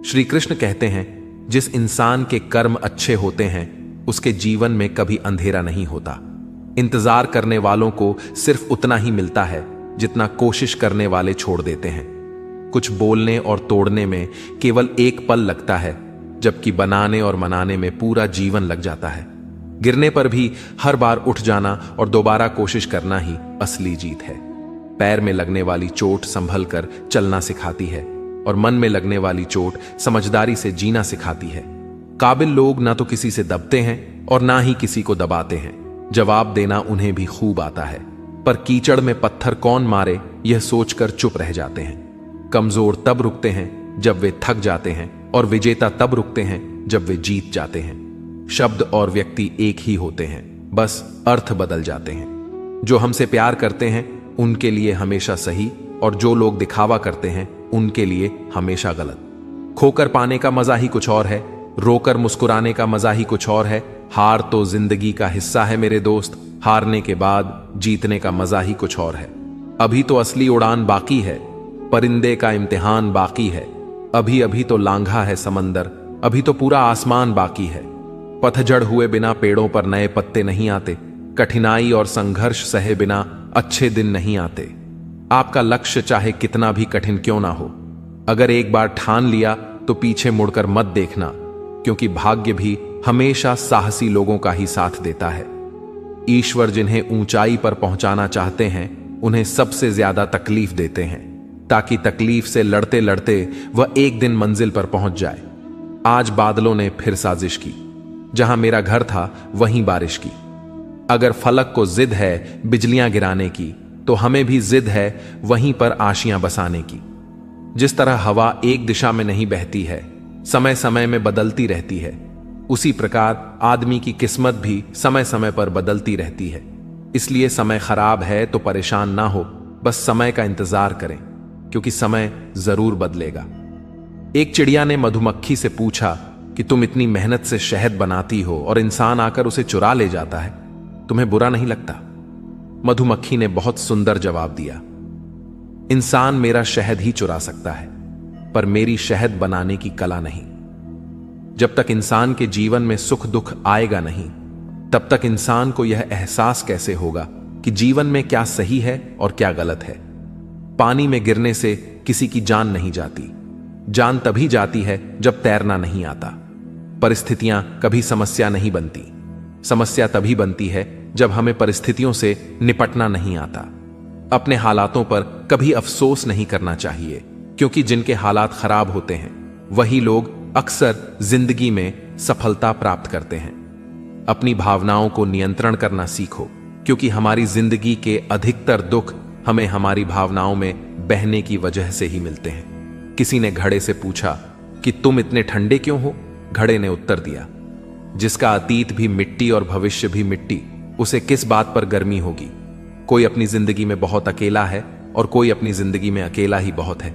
श्री कृष्ण कहते हैं, जिस इंसान के कर्म अच्छे होते हैं उसके जीवन में कभी अंधेरा नहीं होता। इंतजार करने वालों को सिर्फ उतना ही मिलता है जितना कोशिश करने वाले छोड़ देते हैं। कुछ बोलने और तोड़ने में केवल एक पल लगता है, जबकि बनाने और मनाने में पूरा जीवन लग जाता है। गिरने पर भी हर बार उठ जाना और दोबारा कोशिश करना ही असली जीत है। पैर में लगने वाली चोट संभल कर चलना सिखाती है और मन में लगने वाली चोट समझदारी से जीना सिखाती है। काबिल लोग ना तो किसी से दबते हैं और ना ही किसी को दबाते हैं। जवाब देना उन्हें भी खूब आता है, पर कीचड़ में पत्थर कौन मारे यह सोचकर चुप रह जाते हैं। कमजोर तब रुकते हैं जब वे थक जाते हैं और विजेता तब रुकते हैं जब वे जीत जाते हैं। शब्द और व्यक्ति एक ही होते हैं, बस अर्थ बदल जाते हैं। जो हमसे प्यार करते हैं उनके लिए हमेशा सही, और जो लोग दिखावा करते हैं उनके लिए हमेशा गलत। खोकर पाने का मजा ही कुछ और है, रोकर मुस्कुराने का मजा ही कुछ और है। हार तो जिंदगी का हिस्सा है मेरे दोस्त, हारने के बाद जीतने का मजा ही कुछ और है। अभी तो असली उड़ान बाकी है, परिंदे का इम्तिहान बाकी है। अभी अभी तो लांघा है समंदर, अभी तो पूरा आसमान बाकी है। पतझड़ हुए बिना पेड़ों पर नए पत्ते नहीं आते, कठिनाई और संघर्ष सहे बिना अच्छे दिन नहीं आते। आपका लक्ष्य चाहे कितना भी कठिन क्यों ना हो, अगर एक बार ठान लिया तो पीछे मुड़कर मत देखना, क्योंकि भाग्य भी हमेशा साहसी लोगों का ही साथ देता है। ईश्वर जिन्हें ऊंचाई पर पहुंचाना चाहते हैं उन्हें सबसे ज्यादा तकलीफ देते हैं, ताकि तकलीफ से लड़ते लड़ते वह एक दिन मंजिल पर पहुंच जाए। आज बादलों ने फिर साजिश की, जहां मेरा घर था वहीं बारिश की। अगर फलक को जिद है बिजलियां गिराने की, तो हमें भी जिद है वहीं पर आशियां बसाने की। जिस तरह हवा एक दिशा में नहीं बहती है, समय समय में बदलती रहती है, उसी प्रकार आदमी की किस्मत भी समय समय पर बदलती रहती है। इसलिए समय खराब है तो परेशान ना हो, बस समय का इंतजार करें, क्योंकि समय जरूर बदलेगा। एक चिड़िया ने मधुमक्खी से पूछा कि तुम इतनी मेहनत से शहद बनाती हो और इंसान आकर उसे चुरा ले जाता है, तुम्हें बुरा नहीं लगता? मधुमक्खी ने बहुत सुंदर जवाब दिया, इंसान मेरा शहद ही चुरा सकता है, पर मेरी शहद बनाने की कला नहीं। जब तक इंसान के जीवन में सुख दुख आएगा नहीं, तब तक इंसान को यह एहसास कैसे होगा कि जीवन में क्या सही है और क्या गलत है। पानी में गिरने से किसी की जान नहीं जाती, जान तभी जाती है जब तैरना नहीं आता। परिस्थितियां कभी समस्या नहीं बनती, समस्या तभी बनती है जब हमें परिस्थितियों से निपटना नहीं आता। अपने हालातों पर कभी अफसोस नहीं करना चाहिए, क्योंकि जिनके हालात खराब होते हैं वही लोग अक्सर जिंदगी में सफलता प्राप्त करते हैं। अपनी भावनाओं को नियंत्रण करना सीखो, क्योंकि हमारी जिंदगी के अधिकतर दुख हमें हमारी भावनाओं में बहने की वजह से ही मिलते हैं। किसी ने घड़े से पूछा कि तुम इतने ठंडे क्यों हो? घड़े ने उत्तर दिया, जिसका अतीत भी मिट्टी और भविष्य भी मिट्टी, उसे किस बात पर गर्मी होगी? कोई अपनी जिंदगी में बहुत अकेला है और कोई अपनी जिंदगी में अकेला ही बहुत है।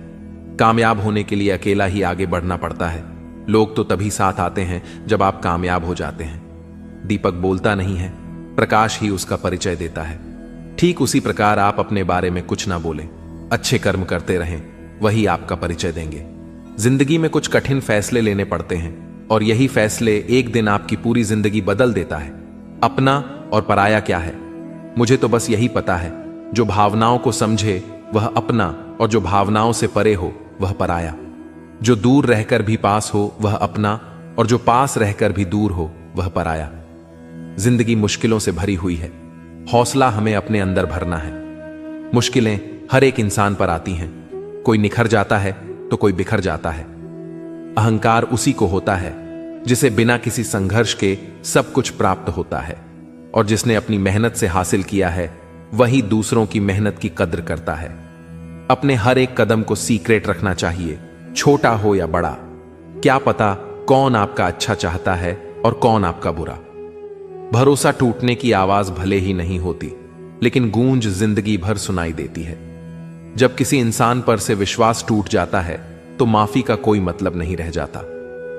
कामयाब होने के लिए अकेला ही आगे बढ़ना पड़ता है। लोग तो तभी साथ आते हैं जब आप कामयाब हो जाते हैं। दीपक बोलता नहीं है, प्रकाश ही उसका परिचय देता है। ठीक उसी प्रकार आप अपने बारे में कुछ ना बोलें, अच्छे कर्म करते रहें, वही आपका परिचय देंगे। जिंदगी में कुछ कठिन फैसले लेने पड़ते हैं और यही फैसले एक दिन आपकी पूरी जिंदगी बदल देता है। अपना और पराया क्या है? मुझे तो बस यही पता है, जो भावनाओं को समझे वह अपना, और जो भावनाओं से परे हो वह पराया। जो दूर रहकर भी पास हो वह अपना, और जो पास रहकर भी दूर हो वह पराया। जिंदगी मुश्किलों से भरी हुई है, हौसला हमें अपने अंदर भरना है। मुश्किलें हर एक इंसान पर आती हैं, कोई निखर जाता है तो कोई बिखर जाता है। अहंकार उसी को होता है जिसे बिना किसी संघर्ष के सब कुछ प्राप्त होता है, और जिसने अपनी मेहनत से हासिल किया है वही दूसरों की मेहनत की कद्र करता है। अपने हर एक कदम को सीक्रेट रखना चाहिए, छोटा हो या बड़ा। क्या पता कौन आपका अच्छा चाहता है और कौन आपका बुरा। भरोसा टूटने की आवाज भले ही नहीं होती, लेकिन गूंज जिंदगी भर सुनाई देती है। जब किसी इंसान पर से विश्वास टूट जाता है तो माफी का कोई मतलब नहीं रह जाता।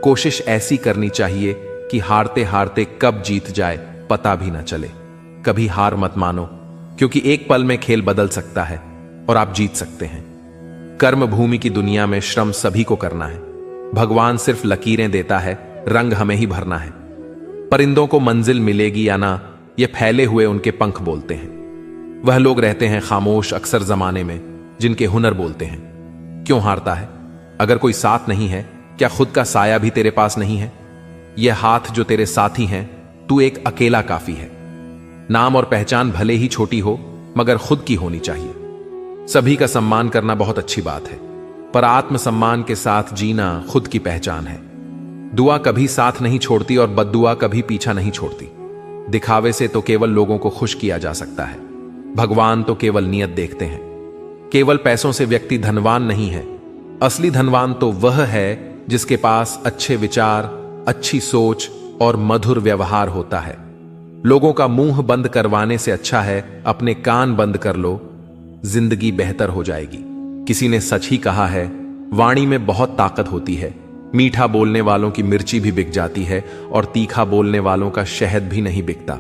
कोशिश ऐसी करनी चाहिए कि हारते हारते कब जीत जाए पता भी ना चले। कभी हार मत मानो, क्योंकि एक पल में खेल बदल सकता है और आप जीत सकते हैं। कर्म भूमि की दुनिया में श्रम सभी को करना है, भगवान सिर्फ लकीरें देता है, रंग हमें ही भरना है। परिंदों को मंजिल मिलेगी या ना, ये फैले हुए उनके पंख बोलते हैं। वह लोग रहते हैं खामोश अक्सर जमाने में, जिनके हुनर बोलते हैं। क्यों हारता है? अगर कोई साथ नहीं है, क्या खुद का साया भी तेरे पास नहीं है? यह हाथ जो तेरे साथी हैं, तू एक अकेला काफी है। नाम और पहचान भले ही छोटी हो, मगर खुद की होनी चाहिए। सभी का सम्मान करना बहुत अच्छी बात है, पर आत्मसम्मान के साथ जीना खुद की पहचान है। दुआ कभी साथ नहीं छोड़ती और बद्दुआ कभी पीछा नहीं छोड़ती। दिखावे से तो केवल लोगों को खुश किया जा सकता है, भगवान तो केवल नियत देखते हैं। केवल पैसों से व्यक्ति धनवान नहीं है, असली धनवान तो वह है जिसके पास अच्छे विचार, अच्छी सोच और मधुर व्यवहार होता है। लोगों का मुंह बंद करवाने से अच्छा है अपने कान बंद कर लो, जिंदगी बेहतर हो जाएगी। किसी ने सच ही कहा है, वाणी में बहुत ताकत होती है। मीठा बोलने वालों की मिर्ची भी बिक जाती है और तीखा बोलने वालों का शहद भी नहीं बिकता।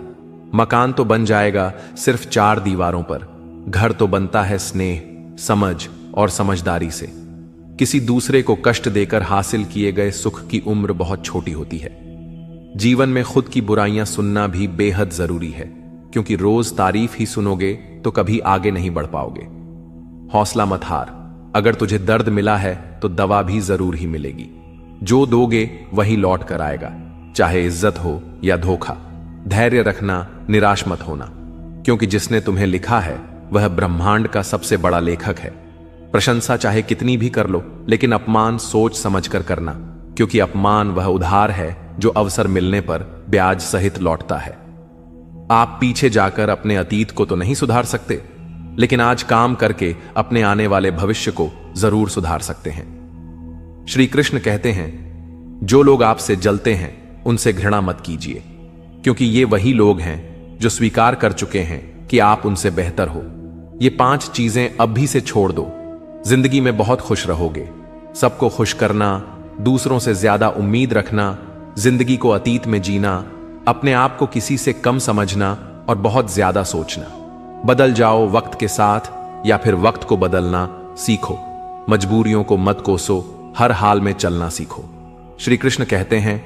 मकान तो बन जाएगा सिर्फ 4 दीवारों पर, घर तो बनता है स्नेह, समझ और समझदारी से। किसी दूसरे को कष्ट देकर हासिल किए गए सुख की उम्र बहुत छोटी होती है। जीवन में खुद की बुराइयां सुनना भी बेहद जरूरी है, क्योंकि रोज तारीफ ही सुनोगे तो कभी आगे नहीं बढ़ पाओगे। हौसला मत हार, अगर तुझे दर्द मिला है तो दवा भी जरूर ही मिलेगी। जो दोगे वही लौट कर आएगा, चाहे इज्जत हो या धोखा। धैर्य रखना, निराश मत होना, क्योंकि जिसने तुम्हें लिखा है वह ब्रह्मांड का सबसे बड़ा लेखक है। प्रशंसा चाहे कितनी भी कर लो, लेकिन अपमान सोच समझकर करना, क्योंकि अपमान वह उधार है जो अवसर मिलने पर ब्याज सहित लौटता है। आप पीछे जाकर अपने अतीत को तो नहीं सुधार सकते, लेकिन आज काम करके अपने आने वाले भविष्य को जरूर सुधार सकते हैं। श्री कृष्ण कहते हैं, जो लोग आपसे जलते हैं उनसे घृणा मत कीजिए, क्योंकि ये वही लोग हैं जो स्वीकार कर चुके हैं कि आप उनसे बेहतर हो। ये 5 चीजें अब भी से छोड़ दो, जिंदगी में बहुत खुश रहोगे। सबको खुश करना, दूसरों से ज्यादा उम्मीद रखना, जिंदगी को अतीत में जीना, अपने आप को किसी से कम समझना और बहुत ज्यादा सोचना। बदल जाओ वक्त के साथ, या फिर वक्त को बदलना सीखो। मजबूरियों को मत कोसो, हर हाल में चलना सीखो। श्री कृष्ण कहते हैं,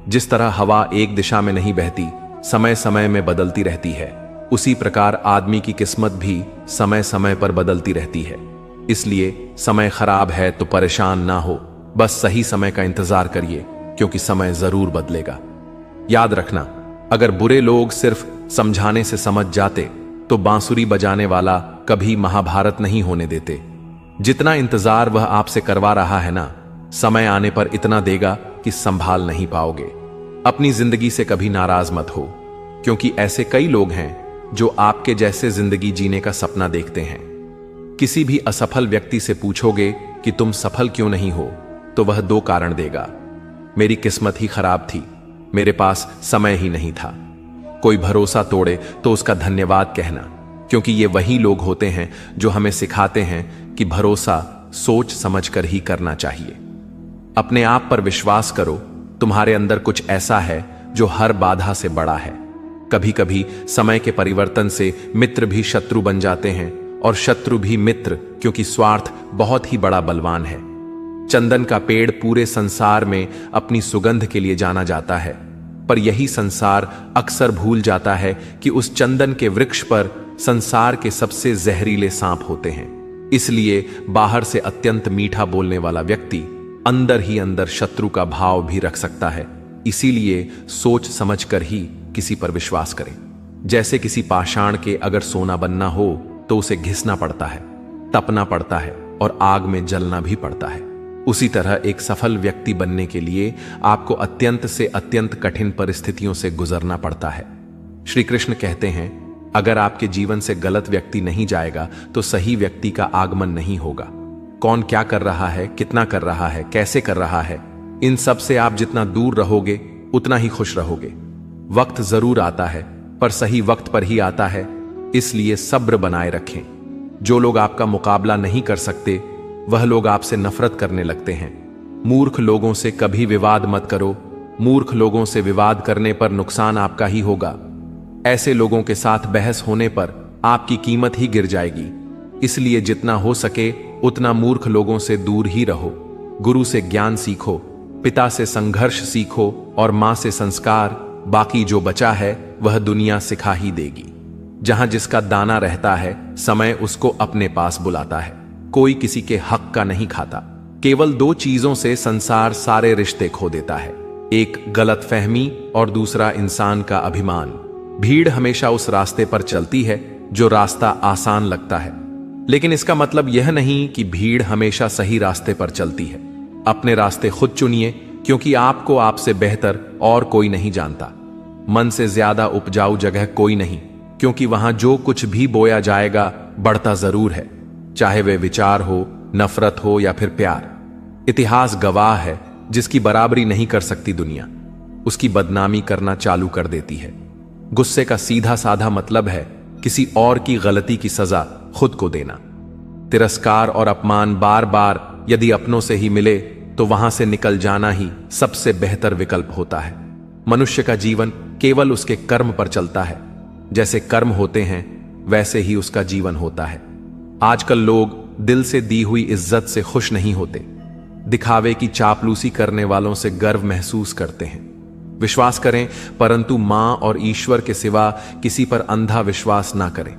जिस तरह हवा एक दिशा में नहीं बहती, समय समय में बदलती रहती है, उसी प्रकार आदमी की किस्मत भी समय समय पर बदलती रहती है। इसलिए समय खराब है तो परेशान ना हो, बस सही समय का इंतजार करिए, क्योंकि समय जरूर बदलेगा। याद रखना, अगर बुरे लोग सिर्फ समझाने से समझ जाते तो बांसुरी बजाने वाला कभी महाभारत नहीं होने देते। जितना इंतजार वह आपसे करवा रहा है ना, समय आने पर इतना देगा कि संभाल नहीं पाओगे। अपनी जिंदगी से कभी नाराज मत हो, क्योंकि ऐसे कई लोग हैं जो आपके जैसे जिंदगी जीने का सपना देखते हैं। किसी भी असफल व्यक्ति से पूछोगे कि तुम सफल क्यों नहीं हो, तो वह 2 कारण देगा। मेरी किस्मत ही खराब थी, मेरे पास समय ही नहीं था। कोई भरोसा तोड़े तो उसका धन्यवाद कहना, क्योंकि ये वही लोग होते हैं जो हमें सिखाते हैं कि भरोसा सोच समझकर ही करना चाहिए। अपने आप पर विश्वास करो, तुम्हारे अंदर कुछ ऐसा है जो हर बाधा से बड़ा है। कभी कभी समय के परिवर्तन से मित्र भी शत्रु बन जाते हैं और शत्रु भी मित्र, क्योंकि स्वार्थ बहुत ही बड़ा बलवान है। चंदन का पेड़ पूरे संसार में अपनी सुगंध के लिए जाना जाता है, पर यही संसार अक्सर भूल जाता है कि उस चंदन के वृक्ष पर संसार के सबसे जहरीले सांप होते हैं। इसलिए बाहर से अत्यंत मीठा बोलने वाला व्यक्ति अंदर ही अंदर शत्रु का भाव भी रख सकता है। इसीलिए सोच समझकर ही किसी पर विश्वास करें। जैसे किसी पाषाण के अगर सोना बनना हो तो उसे घिसना पड़ता है, तपना पड़ता है और आग में जलना भी पड़ता है। उसी तरह एक सफल व्यक्ति बनने के लिए आपको अत्यंत से अत्यंत कठिन परिस्थितियों से गुजरना पड़ता है। श्री कृष्ण कहते हैं, अगर आपके जीवन से गलत व्यक्ति नहीं जाएगा तो सही व्यक्ति का आगमन नहीं होगा। कौन क्या कर रहा है, कितना कर रहा है, कैसे कर रहा है, इन सब से आप जितना दूर रहोगे उतना ही खुश रहोगे। वक्त जरूर आता है, पर सही वक्त पर ही आता है, इसलिए सब्र बनाए रखें। जो लोग आपका मुकाबला नहीं कर सकते वह लोग आपसे नफरत करने लगते हैं। मूर्ख लोगों से कभी विवाद मत करो, मूर्ख लोगों से विवाद करने पर नुकसान आपका ही होगा। ऐसे लोगों के साथ बहस होने पर आपकी कीमत ही गिर जाएगी। इसलिए जितना हो सके उतना मूर्ख लोगों से दूर ही रहो। गुरु से ज्ञान सीखो, पिता से संघर्ष सीखो और मां से संस्कार, बाकी जो बचा है वह दुनिया सिखा ही देगी। जहां जिसका दाना रहता है, समय उसको अपने पास बुलाता है। कोई किसी के हक का नहीं खाता। केवल दो चीजों से संसार सारे रिश्ते खो देता है, एक गलतफहमी और दूसरा इंसान का अभिमान। भीड़ हमेशा उस रास्ते पर चलती है जो रास्ता आसान लगता है, लेकिन इसका मतलब यह नहीं कि भीड़ हमेशा सही रास्ते पर चलती है। अपने रास्ते खुद चुनिए, क्योंकि आपको आपसे बेहतर और कोई नहीं जानता। मन से ज्यादा उपजाऊ जगह कोई नहीं, क्योंकि वहां जो कुछ भी बोया जाएगा बढ़ता जरूर है, चाहे वे विचार हो, नफरत हो या फिर प्यार। इतिहास गवाह है, जिसकी बराबरी नहीं कर सकती दुनिया, उसकी बदनामी करना चालू कर देती है। गुस्से का सीधा साधा मतलब है किसी और की गलती की सजा खुद को देना। तिरस्कार और अपमान बार बार यदि अपनों से ही मिले तो वहां से निकल जाना ही सबसे बेहतर विकल्प होता है। मनुष्य का जीवन केवल उसके कर्म पर चलता है। जैसे कर्म होते हैं वैसे ही उसका जीवन होता है। आजकल लोग दिल से दी हुई इज्जत से खुश नहीं होते, दिखावे की चापलूसी करने वालों से गर्व महसूस करते हैं। विश्वास करें, परंतु मां और ईश्वर के सिवा किसी पर अंधा विश्वास ना करें।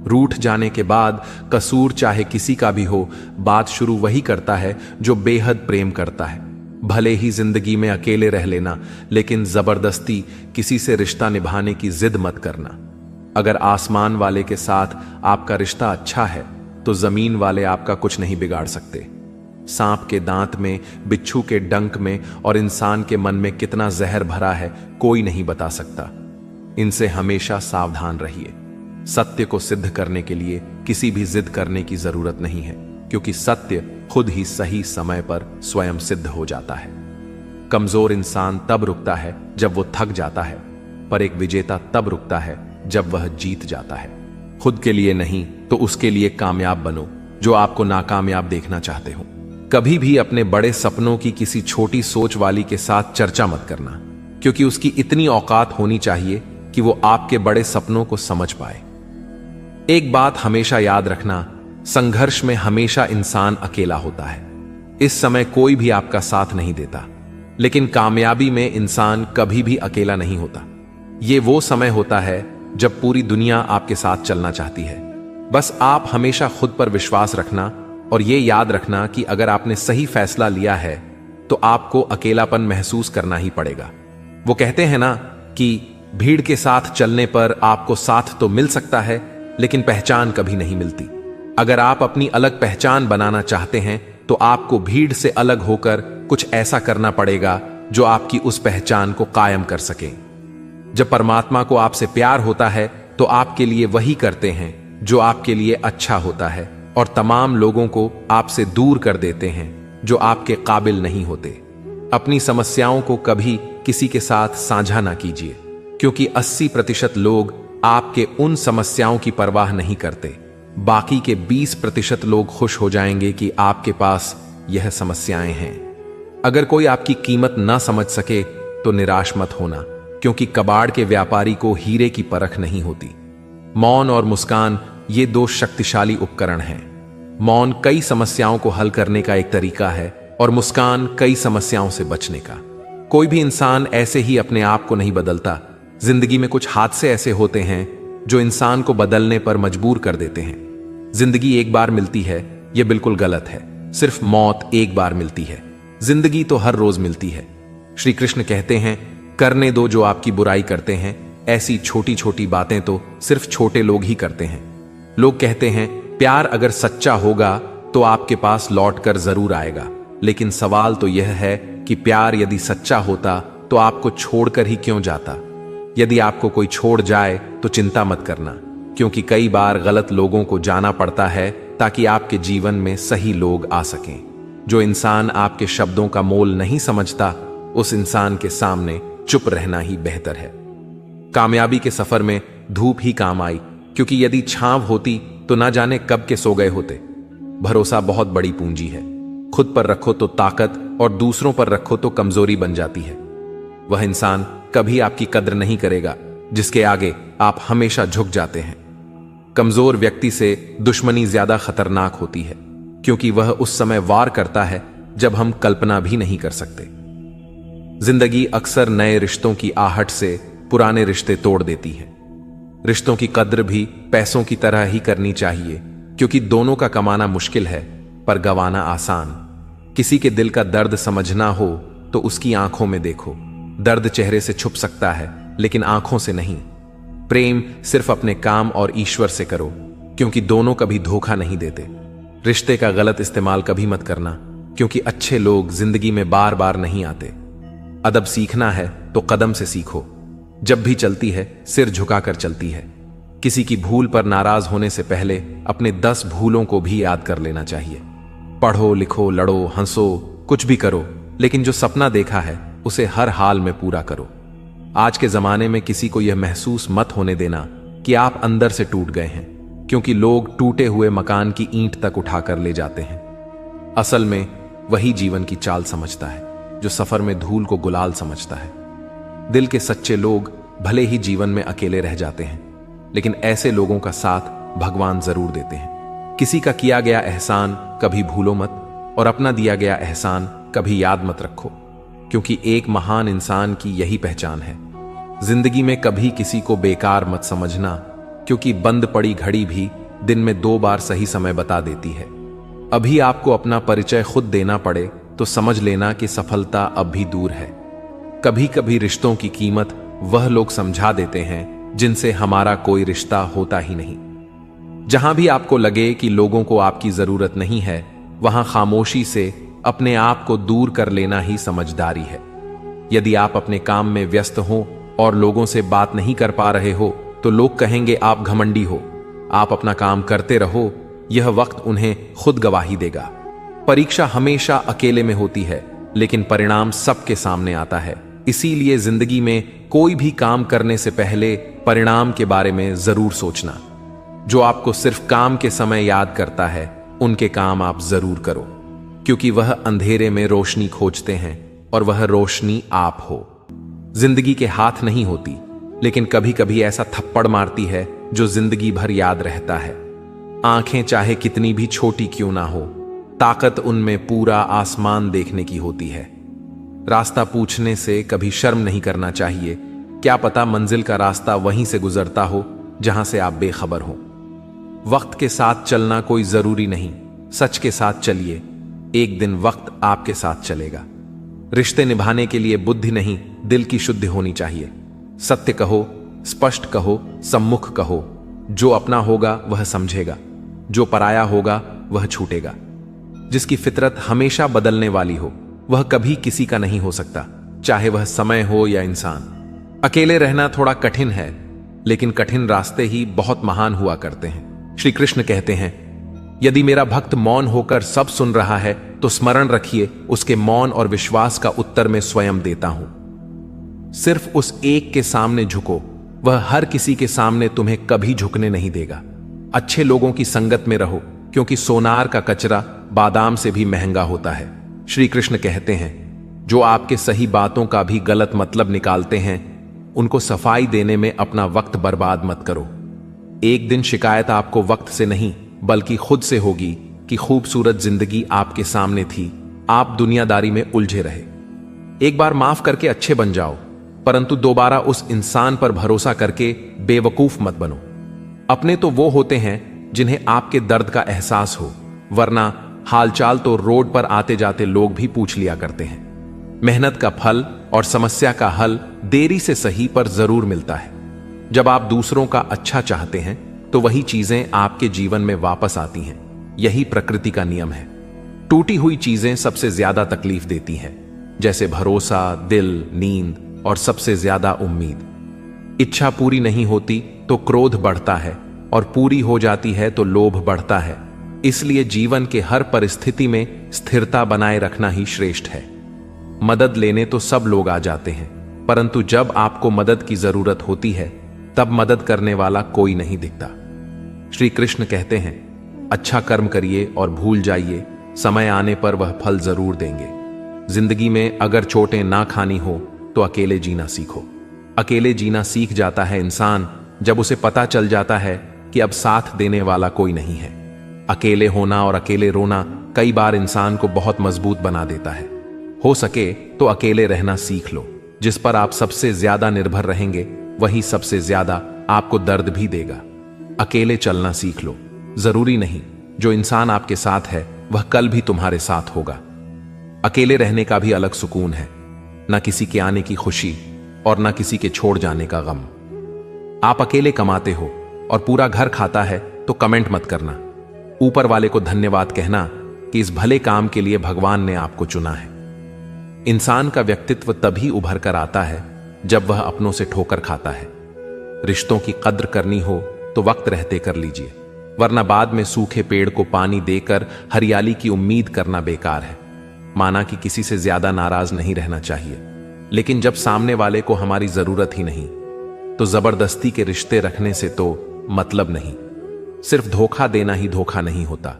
रूठ जाने के बाद कसूर चाहे किसी का भी हो, बात शुरू वही करता है जो बेहद प्रेम करता है। भले ही जिंदगी में अकेले रह लेना, लेकिन जबरदस्ती किसी से रिश्ता निभाने की जिद मत करना। अगर आसमान वाले के साथ आपका रिश्ता अच्छा है तो जमीन वाले आपका कुछ नहीं बिगाड़ सकते। सांप के दांत में, बिच्छू के डंक में और इंसान के मन में कितना जहर भरा है कोई नहीं बता सकता। इनसे हमेशा सावधान रहिए। सत्य को सिद्ध करने के लिए किसी भी जिद करने की जरूरत नहीं है, क्योंकि सत्य खुद ही सही समय पर स्वयं सिद्ध हो जाता है। कमजोर इंसान तब रुकता है जब वो थक जाता है, पर एक विजेता तब रुकता है जब वह जीत जाता है। खुद के लिए नहीं तो उसके लिए कामयाब बनो जो आपको नाकामयाब देखना चाहते हो। कभी भी अपने बड़े सपनों की किसी छोटी सोच वाली के साथ चर्चा मत करना, क्योंकि उसकी इतनी औकात होनी चाहिए कि वो आपके बड़े सपनों को समझ पाए। एक बात हमेशा याद रखना, संघर्ष में हमेशा इंसान अकेला होता है। इस समय कोई भी आपका साथ नहीं देता, लेकिन कामयाबी में इंसान कभी भी अकेला नहीं होता। ये वो समय होता है जब पूरी दुनिया आपके साथ चलना चाहती है। बस आप हमेशा खुद पर विश्वास रखना और ये याद रखना कि अगर आपने सही फैसला लिया है तो आपको अकेलापन महसूस करना ही पड़ेगा। वो कहते हैं ना कि भीड़ के साथ चलने पर आपको साथ तो मिल सकता है, लेकिन पहचान कभी नहीं मिलती। अगर आप अपनी अलग पहचान बनाना चाहते हैं तो आपको भीड़ से अलग होकर कुछ ऐसा करना पड़ेगा जो आपकी उस पहचान को कायम कर सके। जब परमात्मा को आपसे प्यार होता है तो आपके लिए वही करते हैं जो आपके लिए अच्छा होता है, और तमाम लोगों को आपसे दूर कर देते हैं जो आपके काबिल नहीं होते। अपनी समस्याओं को कभी किसी के साथ साझा ना कीजिए, क्योंकि 80% लोग आपके उन समस्याओं की परवाह नहीं करते। बाकी के 20% लोग खुश हो जाएंगे कि आपके पास यह समस्याएं हैं। अगर कोई आपकी कीमत ना समझ सके तो निराश मत होना, क्योंकि कबाड़ के व्यापारी को हीरे की परख नहीं होती। मौन और मुस्कान ये दो शक्तिशाली उपकरण हैं। मौन कई समस्याओं को हल करने का एक तरीका है और मुस्कान कई समस्याओं से बचने का। कोई भी इंसान ऐसे ही अपने आप को नहीं बदलता। जिंदगी में कुछ हादसे ऐसे होते हैं जो इंसान को बदलने पर मजबूर कर देते हैं। जिंदगी एक बार मिलती है, यह बिल्कुल गलत है। सिर्फ मौत एक बार मिलती है, जिंदगी तो हर रोज मिलती है। श्री कृष्ण कहते हैं, करने दो जो आपकी बुराई करते हैं। ऐसी छोटी छोटी बातें तो सिर्फ छोटे लोग ही करते हैं। लोग कहते हैं प्यार अगर सच्चा होगा तो आपके पास लौट कर जरूर आएगा, लेकिन सवाल तो यह है कि प्यार यदि सच्चा होता तो आपको छोड़कर ही क्यों जाता। यदि आपको कोई छोड़ जाए तो चिंता मत करना, क्योंकि कई बार गलत लोगों को जाना पड़ता है ताकि आपके जीवन में सही लोग आ सकें। जो इंसान आपके शब्दों का मोल नहीं समझता, उस इंसान के सामने चुप रहना ही बेहतर है। कामयाबी के सफर में धूप ही काम आई, क्योंकि यदि छांव होती तो ना जाने कब के सो गए होते। भरोसा बहुत बड़ी पूंजी है। खुद पर रखो तो ताकत और दूसरों पर रखो तो कमजोरी बन जाती है। वह इंसान कभी आपकी कद्र नहीं करेगा जिसके आगे आप हमेशा झुक जाते हैं। कमजोर व्यक्ति से दुश्मनी ज्यादा खतरनाक होती है, क्योंकि वह उस समय वार करता है जब हम कल्पना भी नहीं कर सकते। जिंदगी अक्सर नए रिश्तों की आहट से पुराने रिश्ते तोड़ देती है। रिश्तों की कद्र भी पैसों की तरह ही करनी चाहिए, क्योंकि दोनों का कमाना मुश्किल है पर गंवाना आसान। किसी के दिल का दर्द समझना हो तो उसकी आंखों में देखो। दर्द चेहरे से छुप सकता है लेकिन आंखों से नहीं। प्रेम सिर्फ अपने काम और ईश्वर से करो, क्योंकि दोनों कभी धोखा नहीं देते। रिश्ते का गलत इस्तेमाल कभी मत करना, क्योंकि अच्छे लोग जिंदगी में बार बार नहीं आते। अदब सीखना है तो कदम से सीखो। जब भी चलती है सिर झुकाकर चलती है। किसी की भूल पर नाराज होने से पहले अपने 10 भूलों को भी याद कर लेना चाहिए। पढ़ो, लिखो, लड़ो, हंसो, कुछ भी करो, लेकिन जो सपना देखा है उसे हर हाल में पूरा करो। आज के जमाने में किसी को यह महसूस मत होने देना कि आप अंदर से टूट गए हैं, क्योंकि लोग टूटे हुए मकान की ईंट तक उठाकर ले जाते हैं। असल में वही जीवन की चाल समझता है जो सफर में धूल को गुलाल समझता है। दिल के सच्चे लोग भले ही जीवन में अकेले रह जाते हैं, लेकिन ऐसे लोगों का साथ भगवान जरूर देते हैं। किसी का किया गया एहसान कभी भूलो मत, और अपना दिया गया एहसान कभी याद मत रखो, क्योंकि एक महान इंसान की यही पहचान है। जिंदगी में कभी किसी को बेकार मत समझना, क्योंकि बंद पड़ी घड़ी भी दिन में 2 बार सही समय बता देती है। अभी आपको अपना परिचय खुद देना पड़े तो समझ लेना कि सफलता अब भी दूर है। कभी कभी रिश्तों की कीमत वह लोग समझा देते हैं जिनसे हमारा कोई रिश्ता होता ही नहीं। जहां भी आपको लगे कि लोगों को आपकी जरूरत नहीं है, वहां खामोशी से अपने आप को दूर कर लेना ही समझदारी है। यदि आप अपने काम में व्यस्त हो और लोगों से बात नहीं कर पा रहे हो तो लोग कहेंगे आप घमंडी हो। आप अपना काम करते रहो, यह वक्त उन्हें खुद गवाही देगा। परीक्षा हमेशा अकेले में होती है, लेकिन परिणाम सबके सामने आता है। इसीलिए जिंदगी में कोई भी काम करने से पहले परिणाम के बारे में जरूर सोचना। जो आपको सिर्फ काम के समय याद करता है, उनके काम आप जरूर करो, क्योंकि वह अंधेरे में रोशनी खोजते हैं और वह रोशनी आप हो। जिंदगी के हाथ नहीं होती, लेकिन कभी कभी ऐसा थप्पड़ मारती है जो जिंदगी भर याद रहता है। आंखें चाहे कितनी भी छोटी क्यों ना हो, ताकत उनमें पूरा आसमान देखने की होती है। रास्ता पूछने से कभी शर्म नहीं करना चाहिए। क्या पता मंजिल का रास्ता वहीं से गुजरता हो जहां से आप बेखबर हो। वक्त के साथ चलना कोई जरूरी नहीं, सच के साथ चलिए, एक दिन वक्त आपके साथ चलेगा। रिश्ते निभाने के लिए बुद्धि नहीं, दिल की शुद्धि होनी चाहिए। सत्य कहो, स्पष्ट कहो, सम्मुख कहो। जो अपना होगा वह समझेगा, जो पराया होगा वह छूटेगा। जिसकी फितरत हमेशा बदलने वाली हो, वह कभी किसी का नहीं हो सकता, चाहे वह समय हो या इंसान। अकेले रहना थोड़ा कठिन है, लेकिन कठिन रास्ते ही बहुत महान हुआ करते हैं। श्री कृष्ण कहते हैं, यदि मेरा भक्त मौन होकर सब सुन रहा है तो स्मरण रखिए, उसके मौन और विश्वास का उत्तर मैं स्वयं देता हूं। सिर्फ उस एक के सामने झुको, वह हर किसी के सामने तुम्हें कभी झुकने नहीं देगा। अच्छे लोगों की संगत में रहो, क्योंकि सोनार का कचरा बादाम से भी महंगा होता है। श्री कृष्ण कहते हैं, जो आपके सही बातों का भी गलत मतलब निकालते हैं, उनको सफाई देने में अपना वक्त बर्बाद मत करो। एक दिन शिकायत आपको वक्त से नहीं बल्कि खुद से होगी कि खूबसूरत जिंदगी आपके सामने थी, आप दुनियादारी में उलझे रहे। एक बार माफ करके अच्छे बन जाओ, परंतु दोबारा उस इंसान पर भरोसा करके बेवकूफ मत बनो। अपने तो वो होते हैं जिन्हें आपके दर्द का एहसास हो, वरना हालचाल तो रोड पर आते जाते लोग भी पूछ लिया करते हैं। मेहनत का फल और समस्या का हल देरी से सही पर जरूर मिलता है। जब आप दूसरों का अच्छा चाहते हैं तो वही चीजें आपके जीवन में वापस आती हैं। यही प्रकृति का नियम है। टूटी हुई चीजें सबसे ज्यादा तकलीफ देती हैं, जैसे भरोसा, दिल, नींद और सबसे ज्यादा उम्मीद। इच्छा पूरी नहीं होती तो क्रोध बढ़ता है, और पूरी हो जाती है तो लोभ बढ़ता है। इसलिए जीवन के हर परिस्थिति में स्थिरता बनाए रखना ही श्रेष्ठ है। मदद लेने तो सब लोग आ जाते हैं, परंतु जब आपको मदद की जरूरत होती है तब मदद करने वाला कोई नहीं दिखता। श्री कृष्ण कहते हैं, अच्छा कर्म करिए और भूल जाइए, समय आने पर वह फल जरूर देंगे। जिंदगी में अगर चोटें ना खानी हो तो अकेले जीना सीखो। अकेले जीना सीख जाता है इंसान जब उसे पता चल जाता है कि अब साथ देने वाला कोई नहीं है। अकेले होना और अकेले रोना कई बार इंसान को बहुत मजबूत बना देता है। हो सके तो अकेले रहना सीख लो। जिस पर आप सबसे ज्यादा निर्भर रहेंगे वही सबसे ज्यादा आपको दर्द भी देगा। अकेले चलना सीख लो। जरूरी नहीं जो इंसान आपके साथ है वह कल भी तुम्हारे साथ होगा। अकेले रहने का भी अलग सुकून है, ना किसी के आने की खुशी और ना किसी के छोड़ जाने का गम। आप अकेले कमाते हो और पूरा घर खाता है तो कमेंट मत करना, ऊपर वाले को धन्यवाद कहना कि इस भले काम के लिए भगवान ने आपको चुना है। इंसान का व्यक्तित्व तभी उभर कर आता है जब वह अपनों से ठोकर खाता है। रिश्तों की कद्र करनी हो तो वक्त रहते कर लीजिए, वरना बाद में सूखे पेड़ को पानी देकर हरियाली की उम्मीद करना बेकार है। माना कि किसी से ज्यादा नाराज नहीं रहना चाहिए, लेकिन जब सामने वाले को हमारी जरूरत ही नहीं तो जबरदस्ती के रिश्ते रखने से तो मतलब नहीं। सिर्फ धोखा देना ही धोखा नहीं होता,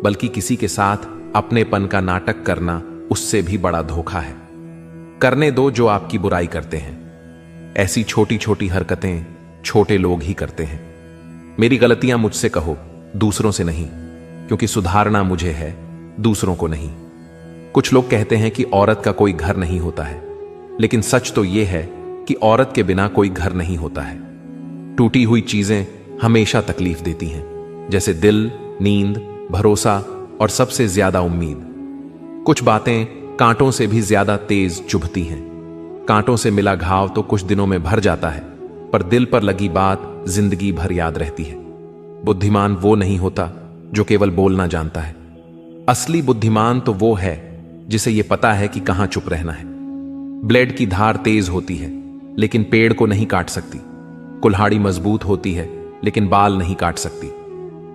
बल्कि किसी के साथ अपनेपन का नाटक करना उससे भी बड़ा धोखा है। करने दो जो आपकी बुराई करते हैं। ऐसी छोटी छोटी हरकतें छोटे लोग ही करते हैं। मेरी गलतियां मुझसे कहो, दूसरों से नहीं, क्योंकि सुधारना मुझे है, दूसरों को नहीं। कुछ लोग कहते हैं कि औरत का कोई घर नहीं होता है, लेकिन सच तो यह है कि औरत के बिना कोई घर नहीं होता है। टूटी हुई चीजें हमेशा तकलीफ देती हैं, जैसे दिल, नींद, भरोसा और सबसे ज्यादा उम्मीद। कुछ बातें कांटों से भी ज्यादा तेज चुभती हैं। कांटों से मिला घाव तो कुछ दिनों में भर जाता है, पर दिल पर लगी बात जिंदगी भर याद रहती है। बुद्धिमान वो नहीं होता जो केवल बोलना जानता है। असली बुद्धिमान तो वो है जिसे ये पता है कि कहां चुप रहना है। ब्लेड की धार तेज होती है लेकिन पेड़ को नहीं काट सकती। कुल्हाड़ी मजबूत होती है लेकिन बाल नहीं काट सकती।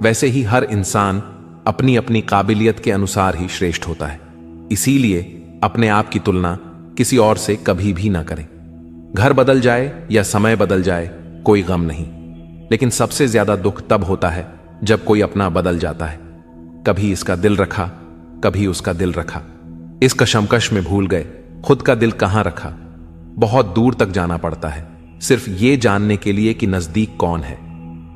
वैसे ही हर इंसान अपनी अपनी काबिलियत के अनुसार ही श्रेष्ठ होता है। इसीलिए अपने आप की तुलना किसी और से कभी भी ना करें। घर बदल जाए या समय बदल जाए कोई गम नहीं, लेकिन सबसे ज्यादा दुख तब होता है जब कोई अपना बदल जाता है। कभी इसका दिल रखा, कभी उसका दिल रखा, इस कशमकश में भूल गए खुद का दिल कहां रखा। बहुत दूर तक जाना पड़ता है सिर्फ ये जानने के लिए कि नजदीक कौन है।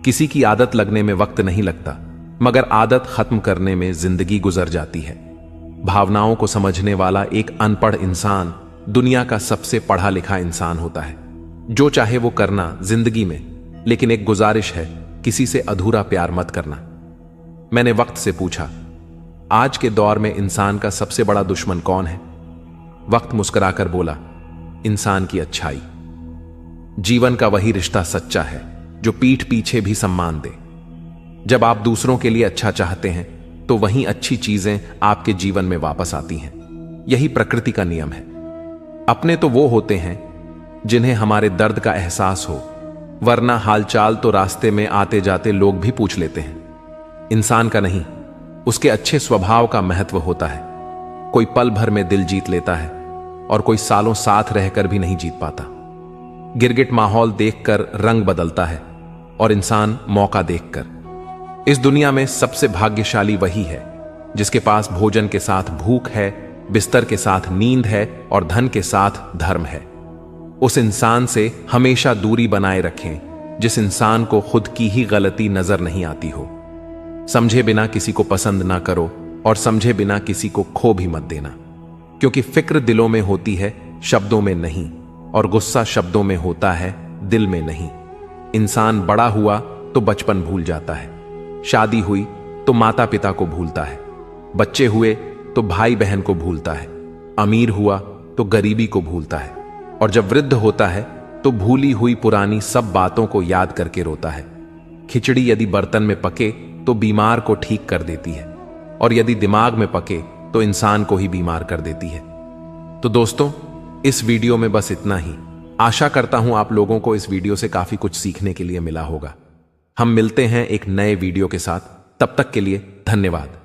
किसी की आदत लगने में वक्त नहीं लगता, मगर आदत खत्म करने में जिंदगी गुजर जाती है। भावनाओं को समझने वाला एक अनपढ़ इंसान दुनिया का सबसे पढ़ा लिखा इंसान होता है। जो चाहे वो करना जिंदगी में, लेकिन एक गुजारिश है, किसी से अधूरा प्यार मत करना। मैंने वक्त से पूछा, आज के दौर में इंसान का सबसे बड़ा दुश्मन कौन है? वक्त मुस्कुराकर बोला, इंसान की अच्छाई। जीवन का वही रिश्ता सच्चा है जो पीठ पीछे भी सम्मान दे। जब आप दूसरों के लिए अच्छा चाहते हैं तो वहीं अच्छी चीजें आपके जीवन में वापस आती हैं। यही प्रकृति का नियम है। अपने तो वो होते हैं जिन्हें हमारे दर्द का एहसास हो, वरना हालचाल तो रास्ते में आते जाते लोग भी पूछ लेते हैं। इंसान का नहीं, उसके अच्छे स्वभाव का महत्व होता है। कोई पल भर में दिल जीत लेता है और कोई सालों साथ रहकर भी नहीं जीत पाता। गिरगिट माहौल देखकर रंग बदलता है और इंसान मौका देखकर। इस दुनिया में सबसे भाग्यशाली वही है जिसके पास भोजन के साथ भूख है, बिस्तर के साथ नींद है और धन के साथ धर्म है। उस इंसान से हमेशा दूरी बनाए रखें जिस इंसान को खुद की ही गलती नजर नहीं आती हो। समझे बिना किसी को पसंद ना करो और समझे बिना किसी को खो भी मत देना, क्योंकि फिक्र दिलों में होती है, शब्दों में नहीं, और गुस्सा शब्दों में होता है, दिल में नहीं। इंसान बड़ा हुआ तो बचपन भूल जाता है, शादी हुई तो माता पिता को भूलता है, बच्चे हुए तो भाई बहन को भूलता है, अमीर हुआ तो गरीबी को भूलता है, और जब वृद्ध होता है तो भूली हुई पुरानी सब बातों को याद करके रोता है। खिचड़ी यदि बर्तन में पके तो बीमार को ठीक कर देती है, और यदि दिमाग में पके तो इंसान को ही बीमार कर देती है। तो दोस्तों, इस वीडियो में बस इतना ही। आशा करता हूं आप लोगों को इस वीडियो से काफी कुछ सीखने के लिए मिला होगा। हम मिलते हैं एक नए वीडियो के साथ, तब तक के लिए धन्यवाद।